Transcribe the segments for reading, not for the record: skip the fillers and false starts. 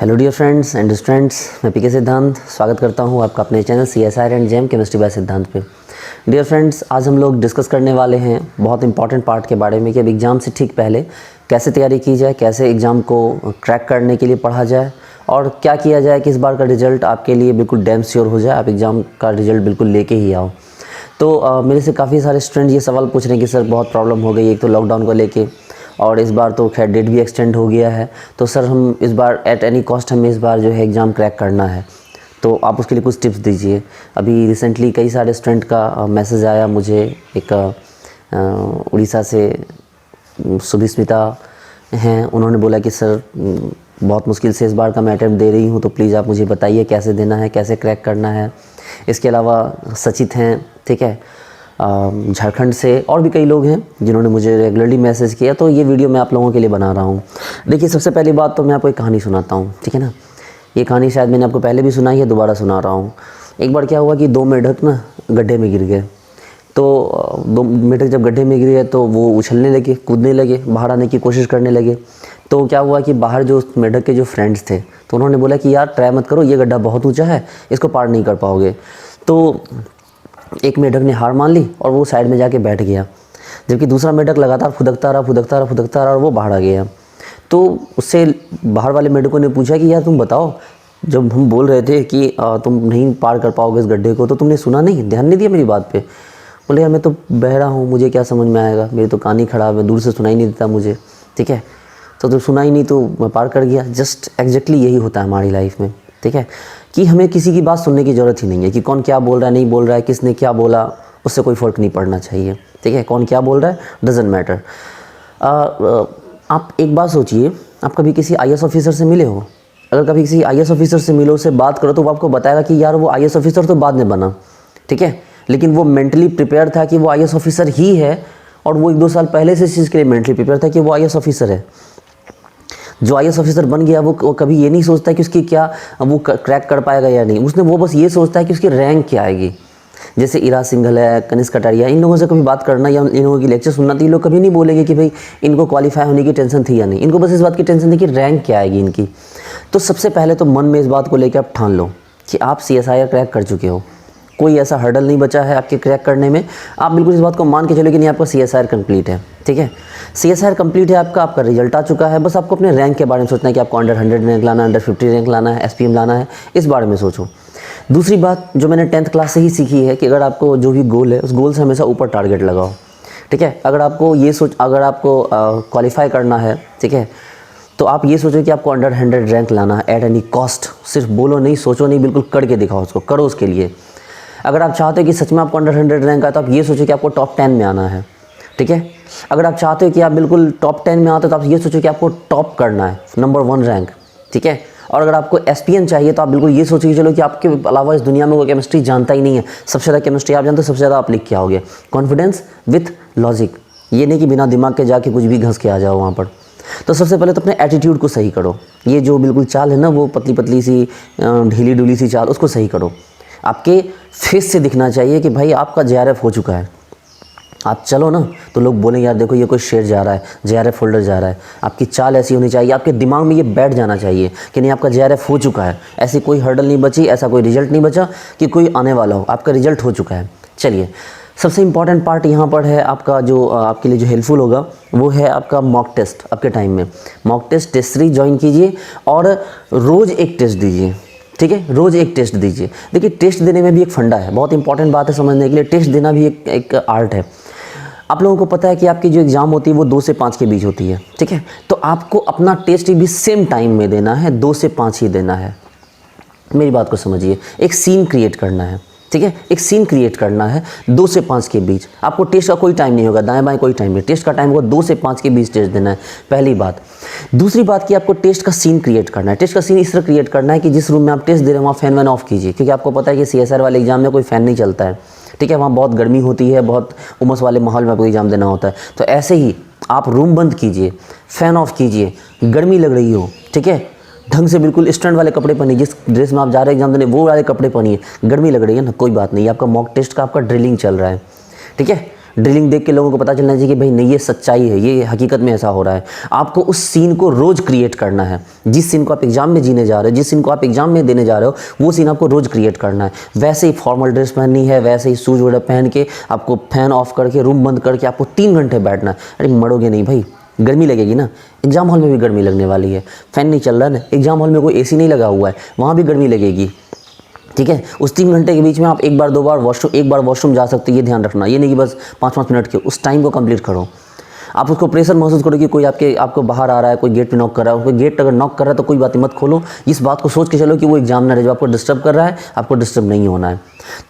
Hello dear friends and students, मैं P K Siddhant स्वागत करता हूं आपका अपने channel CSIR and JAM chemistry by Siddhant पे। डियर फ्रेंड्स, आज हम लोग डिस्कस करने वाले हैं बहुत इंपॉर्टेंट पार्ट के बारे में कि अब एग्ज़ाम से ठीक पहले कैसे तैयारी की जाए, कैसे एग्ज़ाम को क्रैक करने के लिए पढ़ा जाए और क्या किया जाए कि इस बार का रिजल्ट आपके लिए बिल्कुल डैम श्योर हो जाए, आप एग्ज़ाम का रिजल्ट बिल्कुल लेके ही आओ। तो मेरे से काफ़ी सारे स्टूडेंट ये सवाल पूछ रहे हैं कि सर बहुत प्रॉब्लम हो गई, एक तो लॉकडाउन को लेके और इस बार तो खैर डेट भी एक्सटेंड हो गया है, तो सर हम इस बार एट एनी कॉस्ट हमें इस बार जो है एग्ज़ाम क्रैक करना है, तो आप उसके लिए कुछ टिप्स दीजिए। अभी रिसेंटली कई सारे स्टूडेंट का मैसेज आया मुझे, एक उड़ीसा से सुभिस्मिता हैं, उन्होंने बोला कि सर बहुत मुश्किल से इस बार का मैं अटैम्प्ट दे रही हूँ, तो प्लीज़ आप मुझे बताइए कैसे देना है, कैसे क्रैक करना है। इसके अलावा सचित हैं, ठीक है, झारखंड से, और भी कई लोग हैं जिन्होंने मुझे रेगुलरली मैसेज किया, तो ये वीडियो मैं आप लोगों के लिए बना रहा हूँ। देखिए, सबसे पहली बात तो मैं आपको एक कहानी सुनाता हूँ, ठीक है ना। ये कहानी शायद मैंने आपको पहले भी सुनाई है, दोबारा सुना रहा हूँ। एक बार क्या हुआ कि दो मेढक ना गड्ढे में गिर गए। तो दो मेढक जब गड्ढे में गिर गए तो वो उछलने लगे, कूदने लगे, बाहर आने की कोशिश करने लगे। तो क्या हुआ कि बाहर जो मेढक के जो फ्रेंड्स थे, तो उन्होंने बोला कि यार ट्राई मत करो, ये गड्ढा बहुत ऊँचा है, इसको पार नहीं कर पाओगे। तो एक मेढक ने हार मान ली और वो साइड में जाके बैठ गया, जबकि दूसरा मेढक लगातार फुदकता रहा और वो बाहर आ गया। तो उससे बाहर वाले मेढकों ने पूछा कि यार तुम बताओ, जब हम बोल रहे थे कि तुम नहीं पार कर पाओगे इस गड्ढे को, तो तुमने सुना नहीं, ध्यान नहीं दिया मेरी बात पे। बोले यार मैं तो बह रहा हूँ, मुझे क्या समझ में आएगा, मेरी तो कान ही खराब है, दूर से सुनाई नहीं देता मुझे, ठीक है। तो सुना ही नहीं तो मैं पार कर गया। जस्ट एग्जैक्टली यही होता है हमारी लाइफ में, ठीक है, कि हमें किसी की बात सुनने की ज़रूरत ही नहीं है कि कौन क्या बोल रहा है, नहीं बोल रहा है, किसने क्या बोला, उससे कोई फ़र्क नहीं पड़ना चाहिए, ठीक है। कौन क्या बोल रहा है डजेंट मैटर। आप एक बात सोचिए, आप कभी किसी IAS ऑफिसर से मिले हो? अगर कभी किसी IAS ऑफिसर से मिलो, उससे बात करो, तो वो आपको बताएगा कि यार वो IAS ऑफिसर तो बाद में बना, ठीक है, लेकिन वो मेंटली प्रिपेयर था कि वो IAS ऑफिसर ही है, और वो 1-2 साल पहले से इस चीज़ के लिए मेंटली प्रिपेयर था कि वो IAS ऑफिसर है। जो IAS ऑफिसर बन गया वो कभी ये नहीं सोचता कि उसकी क्या वो क्रैक कर पाएगा या नहीं, उसने वो बस ये सोचता है कि उसकी रैंक क्या आएगी। जैसे इरा सिंघल है, कनिष्क कटारिया, इन लोगों से कभी बात करना या इन लोगों की लेक्चर सुनना, तो ये लोग कभी नहीं बोलेंगे कि भाई इनको क्वालिफाई होने की टेंशन थी या नहीं, इनको बस इस बात की टेंशन थी कि रैंक क्या आएगी इनकी। तो सबसे पहले तो मन में इस बात को लेकर आप ठान लो कि आप CSIR क्रैक कर चुके हो, कोई ऐसा हर्डल नहीं बचा है आपके क्रैक करने में। आप बिल्कुल इस बात को मान के चलो कि नहीं, आपका CSIR कंप्लीट है, ठीक है, CSIR कंप्लीट है आपका रिजल्ट आ चुका है। बस आपको अपने रैंक के बारे में सोचना है कि आपको अंडर 100 रैंक लाना है, अंडर 50 रैंक लाना है, SPM लाना है, इस बारे में सोचो। दूसरी बात जो मैंने 10th क्लास से ही सीखी है कि अगर आपको जो भी गोल है उस गोल से हमेशा ऊपर टारगेट लगाओ, ठीक है। अगर आपको क्वालिफाई करना है, ठीक है, तो आप ये सोचो कि आपको अंडर 100 रैंक लाना है एट एनी कॉस्ट। सिर्फ बोलो नहीं, सोचो नहीं, बिल्कुल करके दिखाओ, उसको करो उसके लिए। अगर आप चाहते हो कि सच में आपको अंडर 100 रैंक आए, तो आप ये सोचो कि आपको टॉप 10 में आना है, ठीक है। अगर आप चाहते हो कि आप बिल्कुल टॉप 10 में आते हो, तो आप ये सोचो कि आपको टॉप करना है, नंबर 1 रैंक, ठीक है। और अगर आपको SPM चाहिए, तो आप बिल्कुल ये सोचो कि चलो कि आपके अलावा इस दुनिया में कोई केमिस्ट्री जानता ही नहीं है, सबसे ज़्यादा केमिस्ट्री आप जानते हो, सबसे ज़्यादा आप लिख के आओगे। कॉन्फिडेंस विथ लॉजिक, ये नहीं कि बिना दिमाग के जाके कुछ भी घस के आ जाओ वहाँ पर। तो सबसे पहले तो अपने एटीट्यूड को सही करो। ये जो बिल्कुल चाल है ना, वो पतली पतली सी ढीली ढूली सी चाल, उसको सही करो। आपके फेस से दिखना चाहिए कि भाई आपका JRF हो चुका है। आप चलो ना तो लोग बोलेंगे यार देखो ये कोई शेर जा रहा है, JRF होल्डर जा रहा है। आपकी चाल ऐसी होनी चाहिए, आपके दिमाग में ये बैठ जाना चाहिए कि नहीं आपका JRF हो चुका है, ऐसी कोई हर्डल नहीं बची, ऐसा कोई रिजल्ट नहीं बचा कि कोई आने वाला हो, आपका रिजल्ट हो चुका है। चलिए, सबसे इम्पॉर्टेंट पार्ट यहाँ पर है आपका, जो आपके लिए जो हेल्पफुल होगा वो है आपका मॉक टेस्ट। आपके टाइम में mock test test series join कीजिए और रोज़ एक टेस्ट दीजिए, ठीक है, रोज़ एक टेस्ट दीजिए। देखिए, टेस्ट देने में भी एक फंडा है, बहुत इंपॉर्टेंट बात है समझने के लिए। टेस्ट देना भी एक आर्ट है। आप लोगों को पता है कि आपकी जो एग्ज़ाम होती है वो 2 से 5 के बीच होती है, ठीक है। तो आपको अपना टेस्ट भी सेम टाइम में देना है, 2 से 5 ही देना है। मेरी बात को समझिए, एक सीन क्रिएट करना है, ठीक है, एक सीन क्रिएट करना है 2 से 5 के बीच। आपको टेस्ट का कोई टाइम नहीं होगा, दाएं बाएं कोई टाइम नहीं, टेस्ट का टाइम होगा 2 से 5 के बीच टेस्ट देना है, पहली बात। दूसरी बात कि आपको टेस्ट का सीन क्रिएट करना है। टेस्ट का सीन इस तरह क्रिएट करना है कि जिस रूम में आप टेस्ट दे रहे हैं वहाँ फैन वैन ऑफ कीजिए, क्योंकि आपको पता है कि CSIR वाले एग्जाम में कोई फ़ैन नहीं चलता है, ठीक है, वहाँ बहुत गर्मी होती है, बहुत उमस वाले माहौल में आपको एग्जाम देना होता है। तो ऐसे ही आप रूम बंद कीजिए, फ़ैन ऑफ कीजिए, गर्मी लग रही हो, ठीक है, ढंग से बिल्कुल स्टैंड वाले कपड़े पहनिए, जिस ड्रेस में आप जा रहे हैं एग्जाम देने वो वाले कपड़े पहनिए। गर्मी लग रही है ना, कोई बात नहीं, आपका मॉक टेस्ट का आपका ड्रिलिंग चल रहा है, ठीक है। ड्रिलिंग देख के लोगों को पता चलना चाहिए कि भाई नहीं ये सच्चाई है, ये हकीकत में ऐसा हो रहा है। आपको उस सीन को रोज़ क्रिएट करना है। जिस सीन को आप एग्जाम में जीने जा रहे हो, जिस सीन को आप एग्जाम में देने जा रहे हो, वो सीन आपको रोज़ क्रिएट करना है। वैसे ही फॉर्मल ड्रेस पहननी है, वैसे ही शूज वगैरह पहन के आपको फैन ऑफ करके रूम बंद करके आपको 3 घंटे बैठना है। अरे मरोगे नहीं भाई, गर्मी लगेगी ना, एग्जाम हॉल में भी गर्मी लगने वाली है। फ़ैन नहीं चल रहा है ना, एग्जाम हॉल में कोई एसी नहीं लगा हुआ है, वहाँ भी गर्मी लगेगी। ठीक है, उस 3 घंटे के बीच में आप एक बार 2 बार वॉशरूम जा सकते हो, ये ध्यान रखना। ये नहीं कि बस 5-5 मिनट के, उस टाइम को कंप्लीट करो। आप उसको प्रेशर महसूस करो कि कोई आपको बाहर आ रहा है, कोई गेट पे नॉक कर रहा है। कोई गेट अगर नॉक कर रहा है तो कोई बात नहीं, मत खोलो। इस बात को सोच के चलो कि वो एग्जामिनर है जो आपको डिस्टर्ब कर रहा है, आपको डिस्टर्ब नहीं होना है।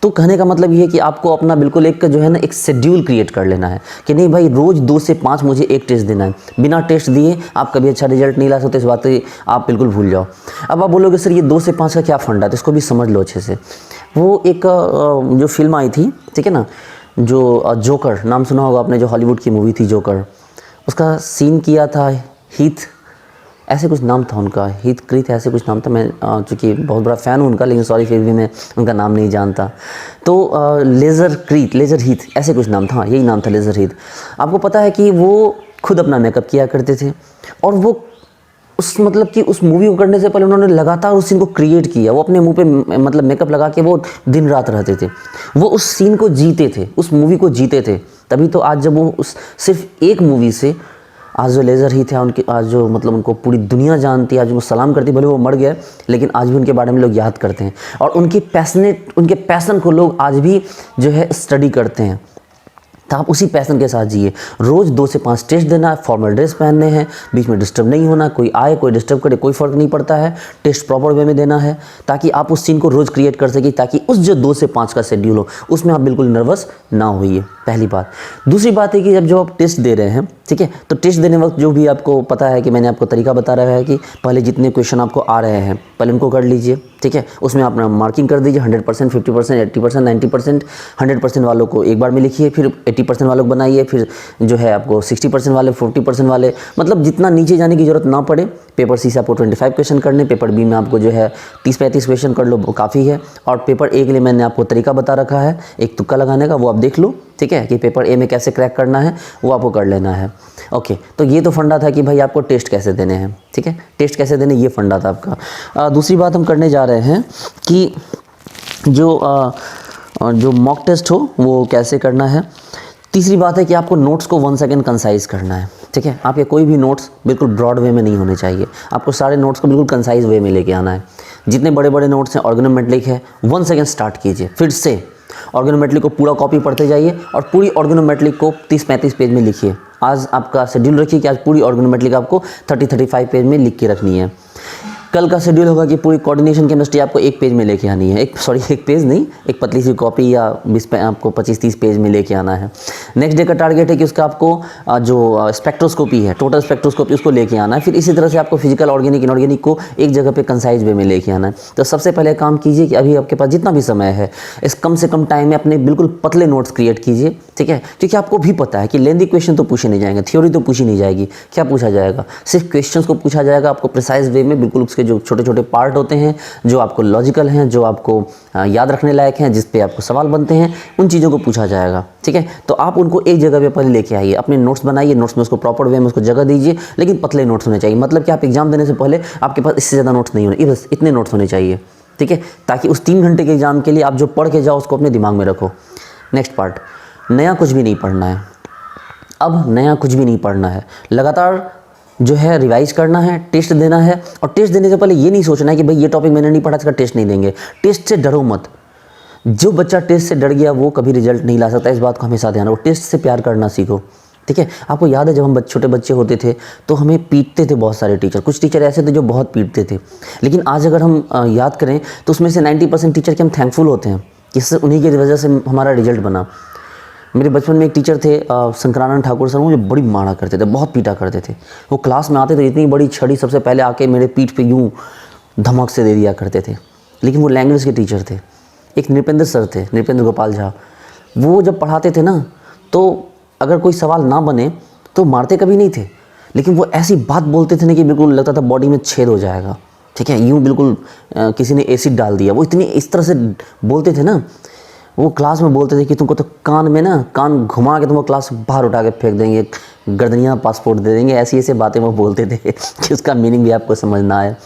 तो कहने का मतलब ये है कि आपको अपना बिल्कुल एक जो है ना एक शेड्यूल क्रिएट कर लेना है कि नहीं भाई रोज़ 2 से 5 मुझे एक टेस्ट देना है। बिना टेस्ट दिए आप कभी अच्छा रिजल्ट नहीं ला सकते, इस बात आप बिल्कुल भूल जाओ। अब आप बोलोगे सर ये 2 से 5 का क्या फंडा है, तो इसको भी समझ लो अच्छे से। वो एक जो फिल्म आई थी, ठीक है ना, जो जोकर नाम सुना होगा आपने, जो हॉलीवुड की मूवी थी जोकर, उसका सीन किया था हीथ, ऐसे कुछ नाम था उनका, हीथ क्रीथ ऐसे कुछ नाम था। मैं चूँकि बहुत बड़ा फ़ैन हूँ उनका, लेकिन सॉरी फिर भी मैं उनका नाम नहीं जानता। तो लेज़र हीथ ऐसे कुछ नाम था, यही नाम था लेज़र हीथ। आपको पता है कि वो खुद अपना मेकअप किया करते थे, और वो मतलब कि उस मूवी को करने से पहले उन्होंने लगातार उस सीन को क्रिएट किया। वो अपने मुंह पे मतलब मेकअप लगा के वो दिन रात रहते थे, वो उस सीन को जीते थे, उस मूवी को जीते थे। तभी तो आज जब वो उस सिर्फ एक मूवी से आज जो लेज़र ही थे उनके, आज जो मतलब उनको पूरी दुनिया जानती है, आज उनको सलाम करती है। भले वो मर गए लेकिन आज भी उनके बारे में लोग याद करते हैं, और उनके पैसन को लोग आज भी जो है स्टडी करते हैं। तो आप उसी पैसन के साथ जिए। रोज़ 2 से 5 टेस्ट देना है, फॉर्मल ड्रेस पहनने हैं, बीच में डिस्टर्ब नहीं होना, कोई आए कोई डिस्टर्ब करे कोई फ़र्क नहीं पड़ता है। टेस्ट प्रॉपर वे में देना है ताकि आप उस सीन को रोज़ क्रिएट कर सकें, ताकि उस जो 2 से 5 का शेड्यूल हो उसमें आप बिल्कुल नर्वस ना होइए, पहली बात। दूसरी बात है कि जब आप टेस्ट दे रहे हैं, ठीक है, तो टेस्ट देने वक्त जो भी आपको पता है कि मैंने आपको तरीका बता रहा है कि पहले जितने क्वेश्चन आपको आ रहे हैं पहले उनको कर लीजिए, ठीक है। उसमें आप मार्किंग कर दीजिए 100%, 50%, 80%, 90%। 100% वालों को एक बार में लिखिए, फिर 80% वालों को बनाइए, फिर जो है आपको 60% वाले, 40% वाले, मतलब जितना नीचे जाने की ज़रूरत ना पड़े। पेपर सी से आपको 25 क्वेश्चन करने, पेपर बी में आपको जो है 30-35 क्वेश्चन कर लो, वो काफ़ी है। और पेपर ए के लिए मैंने आपको तरीका बता रखा है एक तुक्का लगाने का, वो आप देख लो, ठीक है, कि पेपर ए में कैसे क्रैक करना है, वो आपको कर लेना है। ओके, तो ये तो फंडा था कि भाई आपको टेस्ट कैसे देने हैं, ठीक है, टेस्ट कैसे देने, ये फंडा था आपका। दूसरी बात हम करने जा रहे हैं कि जो मॉक टेस्ट हो वो कैसे करना है। तीसरी बात है कि आपको नोट्स को 1 सेकेंड कंसाइज करना है, ठीक है। आपके कोई भी नोट्स बिल्कुल ब्रॉड वे में नहीं होने चाहिए, आपको सारे नोट्स को बिल्कुल कंसाइज वे में लेके आना है। जितने बड़े बड़े नोट्स हैं, ऑर्गेनोमेट्रिक है, 1 सेकेंड स्टार्ट कीजिए, फिर से ऑर्गेनोमेट्रिक को पूरा कॉपी पढ़ते जाइए और पूरी ऑर्गेनोमेट्रिक को 30-35 पेज में लिखिए। आज आपका शेड्यूल रखिए कि आज पूरी ऑर्गेनोमेट्रिक आपको 30-35 पेज में लिख के रखनी है। कल का शेड्यूल होगा कि पूरी कोऑर्डिनेशन केमिस्ट्री आपको 1 पेज में लेके आनी है, एक पेज नहीं, एक पतली सी कॉपी या 20 पे आपको 25-30 पेज में लेके आना है। नेक्स्ट डे का टारगेट है कि उसका आपको जो स्पेक्ट्रोस्कोपी है, टोटल स्पेक्ट्रोस्कोपी, उसको लेके आना है। फिर इसी तरह से आपको फिजिकल, ऑर्गेनिक, इनऑर्गेनिक को एक जगह पे कंसाइज वे में लेके आना है। तो सबसे पहले काम कीजिए कि अभी आपके पास जितना भी समय है, इस कम से कम टाइम में अपने बिल्कुल पतले नोट्स क्रिएट कीजिए, ठीक है। क्योंकि आपको भी पता है कि लेंदी क्वेश्चन तो पूछे नहीं जाएंगे, थ्योरी तो पूछी नहीं जाएगी, क्या पूछा जाएगा, सिर्फ क्वेश्चंस को पूछा जाएगा। आपको प्रिसाइज वे में बिल्कुल उसके जो छोटे छोटे पार्ट होते हैं, जो आपको लॉजिकल हैं, जो आपको याद रखने लायक हैं, जिस पे आपको सवाल बनते हैं, उन चीज़ों को पूछा जाएगा, ठीक है। तो आप उनको एक जगह पे पहले लेके आइए, अपने नोट्स बनाइए, नोट्स में उसको प्रॉपर वे में उसको जगह दीजिए, लेकिन पतले नोट्स होने चाहिए। मतलब कि आप एग्जाम देने से पहले आपके पास इससे ज़्यादा नोट्स नहीं होने, बस इतने नोट्स होने चाहिए, ठीक है, ताकि उस 3 घंटे के एग्जाम के लिए आप जो पढ़ के जाओ उसको अपने दिमाग में रखो। नेक्स्ट पार्ट, नया कुछ भी नहीं पढ़ना है। अब नया कुछ भी नहीं पढ़ना है, लगातार जो है रिवाइज करना है, टेस्ट देना है। और टेस्ट देने से पहले ये नहीं सोचना है कि भाई ये टॉपिक मैंने नहीं पढ़ा, इसका टेस्ट नहीं देंगे। टेस्ट से डरो मत। जो बच्चा टेस्ट से डर गया वो कभी रिजल्ट नहीं ला सकता, इस बात को हमेशा ध्यान रखो। टेस्ट से प्यार करना सीखो, ठीक है। आपको याद है जब हम छोटे बच्चे होते थे तो हमें पीटते थे बहुत सारे टीचर। कुछ टीचर ऐसे थे जो बहुत पीटते थे, लेकिन आज अगर हम याद करें तो उसमें से 90% टीचर के हम थैंकफुल होते हैं कि उन्हीं की वजह से हमारा रिजल्ट बना। मेरे बचपन में एक टीचर थे शंकरानंद ठाकुर सर, मुझे बड़ी मारा करते थे, बहुत पीटा करते थे। वो क्लास में आते थे, इतनी बड़ी छड़ी सबसे पहले आके मेरे पीठ पे यूं धमक से दे दिया करते थे। लेकिन वो लैंग्वेज के टीचर थे। एक नृपेंद्र सर थे, नृपेंद्र गोपाल झा, वो जब पढ़ाते थे ना तो अगर कोई सवाल ना बने तो मारते कभी नहीं थे, लेकिन वो ऐसी बात बोलते थे ना कि बिल्कुल लगता था बॉडी में छेद हो जाएगा, ठीक है, यूँ बिल्कुल किसी ने एसिड डाल दिया। वो इतनी इस तरह से बोलते थे ना, वो क्लास में बोलते थे कि तुमको तो कान में ना, कान घुमा के तुमको क्लास से बाहर उठा के फेंक देंगे, गर्दनियाँ पासपोर्ट दे देंगे, ऐसी ऐसी बातें वो बोलते थे कि उसका मीनिंग भी आपको समझ ना आए।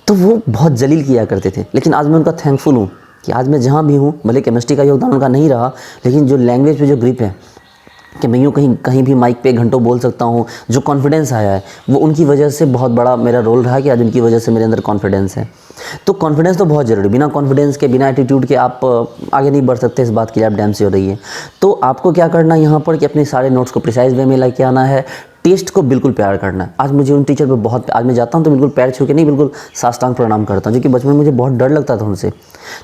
तो वो बहुत जलील किया करते थे। लेकिन आज मैं उनका थैंकफुल हूँ कि आज मैं जहाँ भी हूँ, भले केमिस्ट्री का योगदान उनका नहीं रहा, लेकिन जो लैंग्वेज पे जो ग्रिप है कि मैं यूँ कहीं कहीं भी माइक पे घंटों बोल सकता हूँ, जो कॉन्फिडेंस आया है वो उनकी वजह से बहुत बड़ा मेरा रोल रहा कि आज उनकी वजह से मेरे अंदर कॉन्फिडेंस है। तो कॉन्फिडेंस तो बहुत ज़रूरी, बिना कॉन्फिडेंस के, बिना एटीट्यूड के आप आगे नहीं बढ़ सकते। इस बात की आप डैम से हो रही है। तो आपको क्या करना है यहाँ पर कि अपने सारे नोट्स को प्रिसाइज वे में लेके आना है, टेस्ट को बिल्कुल प्यार करना है। आज मुझे उन टीचर पे बहुत, आज मैं जाता हूँ तो बिल्कुल पैर छू के नहीं, बिल्कुल साष्टांग प्रणाम करता हूँ, जो कि बचपन में मुझे बहुत डर लगता था उनसे।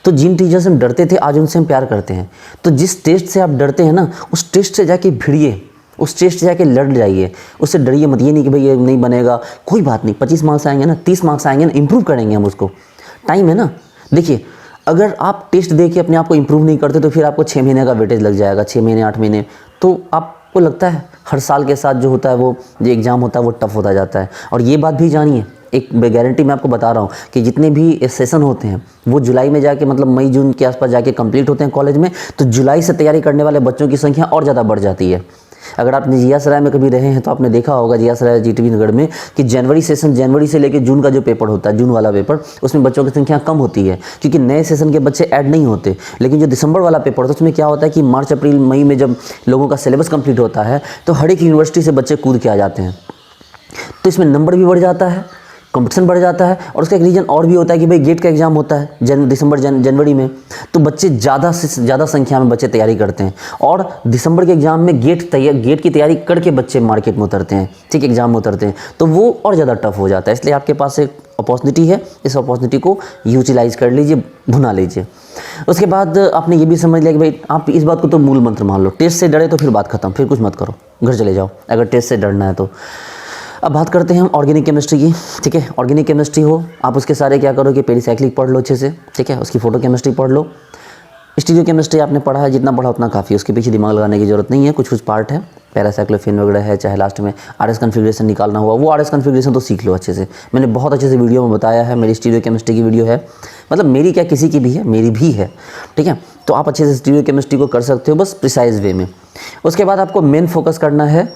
तो जिन टीचर से हम डरते थे आज उनसे हम प्यार करते हैं। तो जिस टेस्ट से आप डरते हैं ना, उस टेस्ट से जाके भिड़िए, उस टेस्ट से जाके लड़ जाइए, उससे डरिए मत। ये नहीं कि भाई ये नहीं बनेगा, कोई बात नहीं, 25 मार्क्स आएंगे ना, 30 मार्क्स आएंगे ना, इंप्रूव करेंगे हम उसको, टाइम है ना। देखिए, अगर आप टेस्ट दे के अपने आप को इंप्रूव नहीं करते तो फिर आपको 6 महीने का वेटेज लग जाएगा, 6 महीने 8 महीने। तो आपको लगता है हर साल के साथ जो होता है वो जो एग्ज़ाम होता है वो टफ होता जाता है। और ये बात भी जानिए, एक गारंटी मैं आपको बता रहा हूँ कि जितने भी सेशन होते हैं वो जुलाई में जाके, मतलब मई जून के आसपास जाके कंप्लीट होते हैं कॉलेज में, तो जुलाई से तैयारी करने वाले बच्चों की संख्या और ज़्यादा बढ़ जाती है। अगर आप जिया सराय में कभी रहे हैं तो आपने देखा होगा जिया सराय जीटीवी नगर में कि जनवरी सेशन, जनवरी से लेकर जून का जो पेपर होता है, जून वाला पेपर, उसमें बच्चों की संख्या कम होती है क्योंकि नए सेशन के बच्चे ऐड नहीं होते। लेकिन जो दिसंबर वाला पेपर होता है उसमें क्या होता है कि मार्च अप्रैल मई में जब लोगों का सिलेबस कंप्लीट होता है तो हर एक यूनिवर्सिटी से बच्चे कूद के आ जाते हैं। तो इसमें नंबर भी बढ़ जाता है, कंपटीशन बढ़ जाता है। और उसका एक रीज़न और भी होता है कि भाई गेट का एग्ज़ाम होता है जनवरी में, तो बच्चे ज़्यादा से ज़्यादा संख्या में बच्चे तैयारी करते हैं। और दिसंबर के एग्ज़ाम में गेट की तैयारी करके बच्चे मार्केट में उतरते हैं, ठीक, एग्ज़ाम में उतरते हैं, तो वो और ज़्यादा टफ हो जाता है। इसलिए आपके पास एक अपॉर्चुनिटी है, इस अपॉर्चुनिटी को यूटिलाइज़ कर लीजिए, भुना लीजिए। उसके बाद आपने ये भी समझ लिया कि भाई आप इस बात को तो मूल मंत्र मान लो, टेस्ट से डरे तो फिर बात खत्म, फिर कुछ मत करो, घर चले जाओ अगर टेस्ट से डरना है तो। अब बात करते हैं हम ऑर्गेनिक केमिस्ट्री की, ठीक है। ऑर्गेनिक केमिस्ट्री हो, आप उसके सारे क्या करो कि पेरीसाइक्लिक पढ़ लो अच्छे से, ठीक है, उसकी फोटो केमिस्ट्री पढ़ लो। स्टीरियो केमिस्ट्री आपने पढ़ा है, जितना पढ़ा उतना काफ़ी, उसके पीछे दिमाग लगाने की जरूरत नहीं है। कुछ कुछ पार्ट है, पैरासाइक्लोफेन वगैरह है, चाहे लास्ट में आरएस कन्फिग्रेशन निकालना हुआ, वो आरएस कन्फिग्रेशन तो सीख लो अच्छे से। मैंने बहुत अच्छे से वीडियो में बताया है, मेरी स्टीरियो केमिस्ट्री की वीडियो है, मतलब मेरी क्या किसी की भी है, मेरी भी है, ठीक है। तो आप अच्छे से स्टीरियो केमिस्ट्री को कर सकते हो, बस प्रिसाइज वे में। उसके बाद आपको मेन फोकस करना है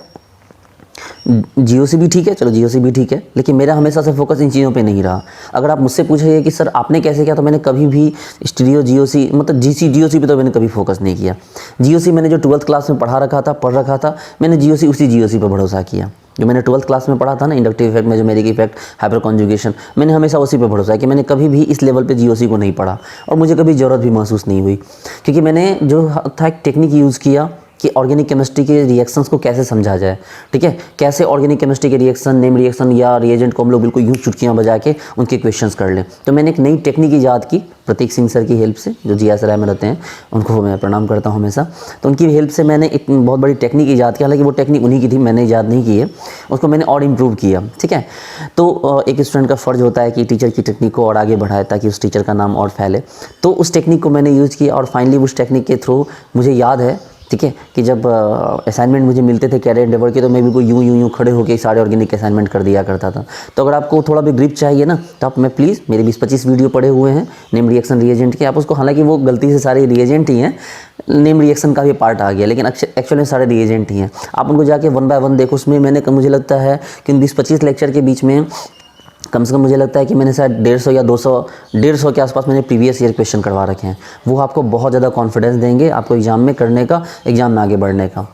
जीओसी भी, ठीक है, चलो जीओसी भी ठीक है, लेकिन मेरा हमेशा से फोकस इन चीज़ों पे नहीं रहा। अगर आप मुझसे पूछिए कि सर आपने कैसे किया, तो मैंने कभी भी स्टीरियो जीओसी, मतलब जीओसी पे तो मैंने कभी फोकस नहीं किया। जीओसी मैंने जो 12th क्लास में पढ़ रखा था, मैंने जीओसी उसी जीओसी पे भरोसा किया जो मैंने 12th क्लास में पढ़ा था ना, inductive effect, mesomeric effect, hyper conjugation, मैंने हमेशा उसी पे भरोसा किया। मैंने कभी भी इस लेवल पे जीओसी को नहीं पढ़ा और मुझे कभी ज़रूरत भी महसूस नहीं हुई, क्योंकि मैंने जो था एक टेक्निक यूज़ किया कि ऑर्गेनिक केमिस्ट्री के रिएक्शंस को कैसे समझा जाए, ठीक है, कैसे ऑर्गेनिक केमिस्ट्री के रिएक्शन, नेम रिएक्शन या रिएजेंट को हम लोग बिल्कुल यूँ चुटकियाँ बजा के उनके क्वेश्चंस कर लें। तो मैंने एक नई टेक्निक ईजाद की प्रतीक सिंह सर की हेल्प से, जो जिया सराय में रहते हैं, उनको मैं प्रणाम करता हूँ हमेशा। तो उनकी हेल्प से मैंने एक बहुत बड़ी टेक्निक ईजाद की, हालांकि वो टेक्निक उन्हीं की थी, मैंने ईजाद नहीं की है, उसको मैंने और इम्प्रूव किया, ठीक है। तो एक स्टूडेंट का फ़र्ज़ होता है कि टीचर की टेक्निक को और आगे बढ़ाए ताकि उस टीचर का नाम और फैले। तो उस टेक्निक को मैंने यूज़ किया और फाइनली उस टेक्निक के थ्रू मुझे याद है, ठीक है, कि जब असाइनमेंट मुझे मिलते थे कैरियर एंडेवर के, तो मैं बिल्कुल यूं खड़े होकर सारे ऑर्गेनिक के असाइनमेंट कर दिया करता था। तो अगर आपको थोड़ा भी ग्रिप चाहिए ना, तो आप, मैं प्लीज़, मेरे 20-25 वीडियो पड़े हुए हैं नेम रिएक्शन रिएजेंट के, आप उसको, हालांकि वो गलती से सारे रिएजेंट ही हैं, नेम रिएक्शन का भी पार्ट आ गया, लेकिन एक्चुअली में सारे रिएजेंट ही हैं। आप उनको जाके 1 बाय 1 देखो। उसमें मैंने, मुझे लगता है कि 20-25 लेक्चर के बीच में कम से कम मुझे लगता है कि मैंने शायद 150 या 200 के आसपास मैंने प्रीवियस ईयर क्वेश्चन करवा रखे हैं। वो आपको बहुत ज़्यादा कॉन्फिडेंस देंगे आपको एग्जाम में करने का, एग्जाम में आगे बढ़ने का।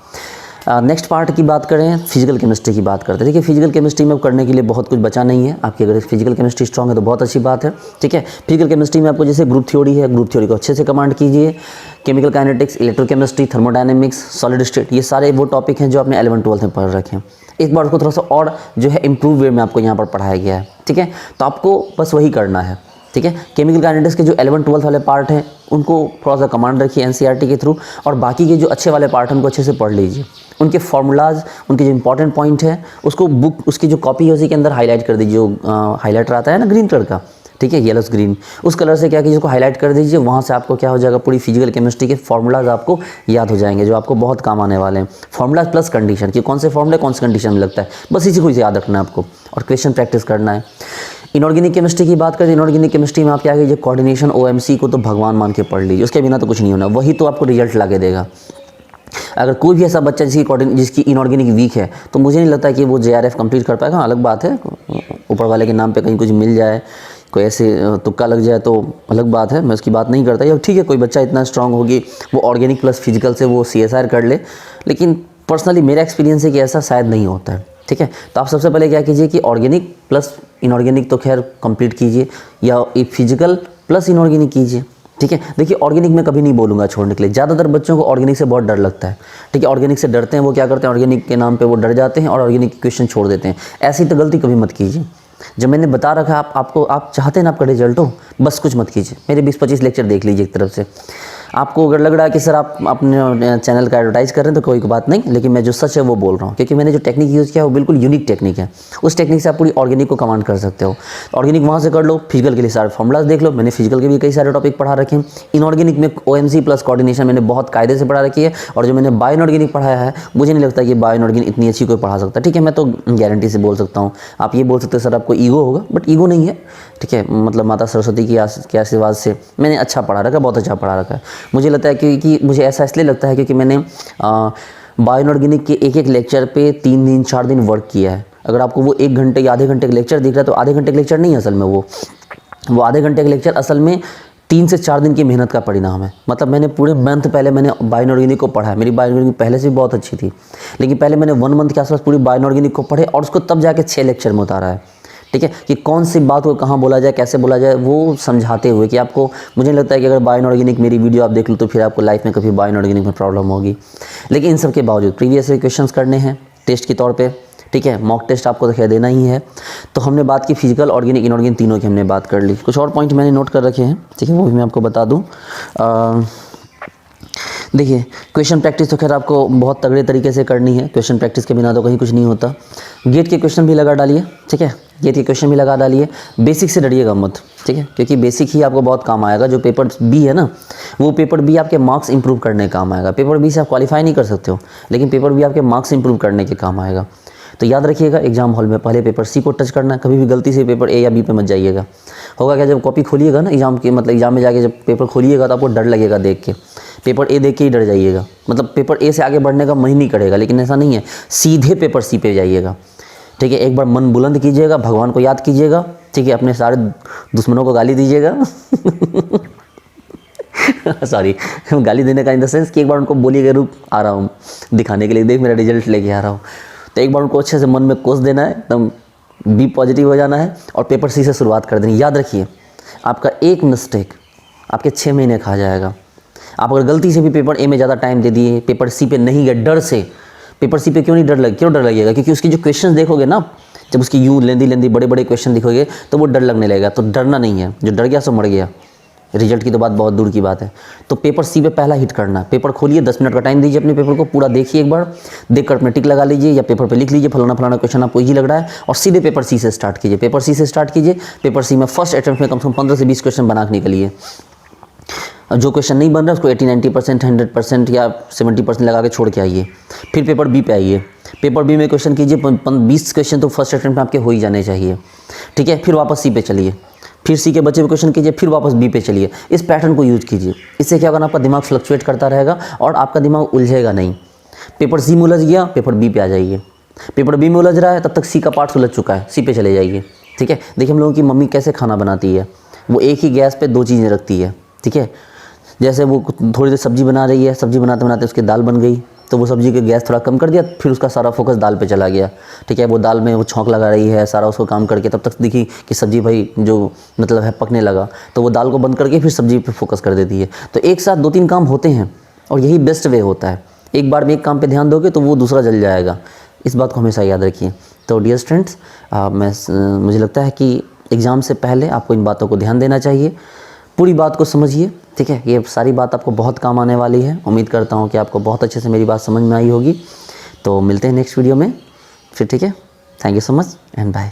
नेक्स्ट पार्ट की बात करें, फिजिकल केमिस्ट्री की बात करते हैं। देखिए, फिजिकल केमिस्ट्री में करने के लिए बहुत कुछ बचा नहीं है आपकी। अगर फिजिकल केमिस्ट्री स्ट्रॉन्ग है तो बहुत अच्छी बात है, ठीक है। फिजिकल केमिस्ट्री में आपको जैसे ग्रुप थ्योरी है, ग्रुप थ्योरी को अच्छे से कमांड कीजिए। Chemical kinetics, electrochemistry, thermodynamics, solid state, ये सारे वो टॉपिक हैं जो आपने 11th-12th में पढ़ रखे हैं। एक बार उसको थोड़ा सा और जो है इम्प्रूव वे में आपको यहाँ पर पढ़ाया गया है, ठीक है। तो आपको बस वही करना है, ठीक है। केमिकल काइनेटिक्स के जो 11th-12th वाले पार्ट हैं उनको थोड़ा सा कमांड रखिए एनसीईआरटी के थ्रू, और बाकी के जो अच्छे वाले पार्ट हैं उनको अच्छे से पढ़ लीजिए। उनके फार्मूलाज, उनके जो इंपॉर्टेंट पॉइंट है उसको बुक, उसकी जो कॉपी है उसी के अंदर हाईलाइट कर दीजिए। जो हाईलाइटर आता है ना ग्रीन कलर का, ठीक है, येलोस ग्रीन, उस कलर से क्या कीजिए, उसको हाईलाइट कर दीजिए। वहाँ से आपको क्या हो जाएगा, पूरी फिजिकल केमिस्ट्री के फार्मूलाज आपको याद हो जाएंगे, जो आपको बहुत काम आने वाले हैं। फार्मूलाज प्लस कंडीशन, कि कौन से फार्मूले कौन से कंडीशन में लगता है, बस इसी को याद रखना है आपको, और क्वेश्चन प्रैक्टिस करना है। इनऑर्गेनिक केमिस्ट्री की बात करें, इनऑर्गेनिक केमिस्ट्री में आप क्या कीजिए, कोऑर्डिनेशन ओएमसी को तो भगवान मान के पढ़ लीजिए, उसके बिना तो कुछ नहीं होना, वही तो आपको रिजल्ट ला के देगा। अगर कोई भी ऐसा बच्चा जिसकी इनऑर्गेनिक वीक है तो मुझे नहीं लगता कि वो जेआरएफ कंप्लीट कर पाएगा। अलग बात है, ऊपर वाले के नाम पे कहीं कुछ मिल जाए, कोई ऐसे तुक्का लग जाए तो अलग बात है, मैं उसकी बात नहीं करता। या ठीक है, कोई बच्चा इतना स्ट्रांग होगी वो ऑर्गेनिक प्लस फिजिकल से वो CSR कर ले, लेकिन पर्सनली मेरा एक्सपीरियंस है कि ऐसा शायद नहीं होता है। ठीक है, तो आप सबसे पहले क्या कीजिए कि ऑर्गेनिक प्लस इनऑर्गेनिक तो खैर कंप्लीट कीजिए, या फिजिकल प्लस इनऑर्गेनिक कीजिए। ठीक है, देखिए ऑर्गेनिक में कभी नहीं बोलूँगा छोड़ने के लिए, ज़्यादातर बच्चों को ऑर्गेनिक से बहुत डर लगता है। ठीक है, ऑर्गेनिक से डरते हैं, वो क्या करते हैं, ऑर्गेनिक के नाम पे वो डर जाते हैं और ऑर्गेनिक क्वेश्चन छोड़ देते हैं। ऐसी तो गलती कभी मत कीजिए। जब मैंने बता रखा है आप चाहते हैं ना आपका रिजल्ट हो, बस कुछ मत कीजिए। मेरे 20-25 लेक्चर देख लीजिए एक तरफ से। आपको अगर लग रहा है कि सर आप अपने चैनल का एडवर्टाइज़ कर रहे हैं तो कोई बात नहीं, लेकिन मैं जो सच है वो बोल रहा हूँ, क्योंकि मैंने जो टेक्निक यूज़ किया है वो बिल्कुल यूनिक टेक्निक है। उस टेक्निक से आप पूरी ऑर्गेनिक को कमांड कर सकते हो। ऑर्गेनिक वहाँ से कर लो, फिजिकल के लिए सारे फॉर्मूलाज देख लो, मैंने फिजिकल के भी कई सारे टॉपिक पढ़ा रखे हैं। इनऑर्गेनिक में OMC प्लस कोऑर्डिनेशन मैंने बहुत कायदे से पढ़ा रखी है, और जो मैंने बायो इनऑर्गेनिक पढ़ाया है मुझे नहीं लगता कि बायो इनऑर्गेनिक इतनी अच्छी कोई पढ़ा सकता है। ठीक है, मैं तो गारंटी से बोल सकता हूँ। आप ये बोल सकते हो सर आपको ईगो होगा, बट ईगो नहीं है। ठीक है, मतलब माता सरस्वती के आशीर्वाद से मैंने अच्छा पढ़ा रखा है, बहुत अच्छा पढ़ा रखा है। मुझे लगता है कि मुझे ऐसा इसलिए लगता है क्योंकि मैंने बायो इनऑर्गेनिक के एक लेक्चर पे 3 दिन 4 दिन वर्क किया है। अगर आपको वो 1 घंटे या आधे घंटे का लेक्चर दिख रहा है तो आधे घंटे का लेक्चर नहीं असल में, वो आधे घंटे का लेक्चर असल में 3 से 4 दिन की मेहनत का परिणाम है। मतलब मैंने पूरे मंथ पहले मैंने बायो इनऑर्गेनिक को पढ़ा है। मेरी बायो इनऑर्गेनिक पहले से भी बहुत अच्छी थी, लेकिन पहले मैंने 1 मंथ के आसपास पूरी बायो इनऑर्गेनिक को पढ़े और उसको तब जाके 6 लेक्चर में उतारा है। ठीक है, कि कौन सी बात को कहाँ बोला जाए, कैसे बोला जाए, वो समझाते हुए कि आपको, मुझे लगता है कि अगर बायो इनऑर्गेनिक मेरी वीडियो आप देख लो तो फिर आपको लाइफ में कभी बायो इनऑर्गेनिक में प्रॉब्लम होगी। लेकिन इन सब के बावजूद प्रीवियस क्वेश्चंस करने हैं टेस्ट के तौर पे। ठीक है, मॉक टेस्ट आपको तो खैर देना ही है। तो हमने बात की फिजिकल, ऑर्गेनिक, इनऑर्गेनिक तीनों की हमने बात कर ली। कुछ और पॉइंट मैंने नोट कर रखे हैं, ठीक है, वो भी मैं आपको बता दूँ। देखिए, क्वेश्चन प्रैक्टिस तो खैर आपको बहुत तगड़े तरीके से करनी है। क्वेश्चन प्रैक्टिस के बिना तो कहीं कुछ नहीं होता। गेट के क्वेश्चन भी लगा डालिए। ठीक है, गेट के क्वेश्चन भी लगा डालिए। बेसिक से डरिएगा मत। ठीक है, क्योंकि बेसिक ही आपको बहुत काम आएगा। जो पेपर बी है ना, वो पेपर बी आपके मार्क्स इंप्रूव करने का काम आएगा। पेपर बी से आप क्वालिफाई नहीं कर सकते हो, लेकिन पेपर बी आपके मार्क्स इंप्रूव करने के काम आएगा। तो याद रखिएगा, एग्जाम हॉल में पहले पेपर सी को टच करना है। कभी भी गलती से पेपर ए या बी पे मत जाइएगा। होगा क्या, जब कॉपी खोलिएगा ना एग्जाम की, मतलब एग्जाम में जाके जब पेपर खोलिएगा तो आपको डर लगेगा देख के। पेपर ए देख के ही डर जाइएगा, मतलब पेपर ए से आगे बढ़ने का मन ही नहीं करेगा। लेकिन ऐसा नहीं है, सीधे पेपर सी पे जाइएगा। ठीक है, एक बार मन बुलंद कीजिएगा, भगवान को याद कीजिएगा। ठीक है, अपने सारे दुश्मनों को गाली दीजिएगा। सॉरी, गाली देने का इन द सेंस कि एक बार उनको बोलिएगा रुक आ रहा हूँ दिखाने के लिए, देख मेरा रिजल्ट लेके आ रहा हूँ। तो एक बार उनको अच्छे से मन में कोस देना है, एकदम बी पॉजिटिव हो जाना है और पेपर सी से शुरुआत कर देनी। याद रखिए, आपका एक मिस्टेक आपके 6 महीने खा जाएगा। आप अगर गलती से भी पेपर ए में ज़्यादा टाइम दे दिए, पेपर सी पे नहीं गए डर से, पेपर सी पे क्यों डर लगेगा, क्योंकि उसकी जो क्वेश्चन देखोगे ना, जब उसकी यूँ लेंदी बड़े बड़े क्वेश्चन दिखोगे तो वो डर लगने लगेगा। तो डरना नहीं है, जो डर गया सो मर गया। रिजल्ट की तो बात बहुत दूर की बात है। तो पेपर सी पे पहला हिट करना। पेपर खोलिए, 10 मिनट का टाइम दीजिए अपने पेपर को, पूरा देखिए, एक बार देखकर अपने टिक लगा लीजिए या पेपर पे लिख लीजिए फलाना क्वेश्चन आपको इजी लग रहा है, और सीधे पेपर सी से स्टार्ट कीजिए। पेपर सी से स्टार्ट कीजिए। पेपर सी में फर्स्ट अटेम्प्ट में कम से कम 15 से 20 क्वेश्चन बना के निकलिए। जो क्वेश्चन नहीं बन रहा है उसको 80-90%, 100% या 70% लगा के छोड़ के आइए। फिर पेपर बी पे आइए। पेपर बी में क्वेश्चन कीजिए, 20 क्वेश्चन तो फर्स्ट अटेम्प्ट में आपके हो ही जाने चाहिए। ठीक है, फिर वापस सी पे चलिए, फिर सी के बचे हुए क्वेश्चन कीजिए, फिर वापस बी पे चलिए। इस पैटर्न को यूज कीजिए। इससे क्या होगा, आपका दिमाग फ्लक्चुएट करता रहेगा और आपका दिमाग उलझेगा नहीं। पेपर सी में उलझ गया, पेपर बी पे आ जाइए। पेपर बी में उलझ रहा है, तब तक सी का पार्ट उलझ चुका है, सी पे चले जाइए। ठीक है, देखिए हम लोगों की मम्मी कैसे खाना बनाती है। वो एक ही गैस पे 2 चीज़ें रखती है। ठीक है, जैसे वो थोड़ी देर सब्जी बना रही है, सब्जी बनाते बनाते उसकी दाल बन गई, तो वो सब्जी के गैस थोड़ा कम कर दिया, फिर उसका सारा फोकस दाल पे चला गया। ठीक है, वो दाल में वो छौंक लगा रही है, सारा उसको काम करके तब तक दिखी कि सब्जी भाई जो मतलब है पकने लगा, तो वो दाल को बंद करके फिर सब्जी पे फोकस कर देती है। तो एक साथ 2-3 काम होते हैं और यही बेस्ट वे होता है। एक बार में एक काम पे ध्यान दोगे तो वो दूसरा जल जाएगा। इस बात को हमेशा याद रखिए। तो डियर स्टूडेंट्स, मुझे लगता है कि एग्ज़ाम से पहले आपको इन बातों को ध्यान देना चाहिए। पूरी बात को समझिए। ठीक है, ये सारी बात आपको बहुत काम आने वाली है। उम्मीद करता हूँ कि आपको बहुत अच्छे से मेरी बात समझ में आई होगी। तो मिलते हैं नेक्स्ट वीडियो में फिर। ठीक है, thank you so much and bye.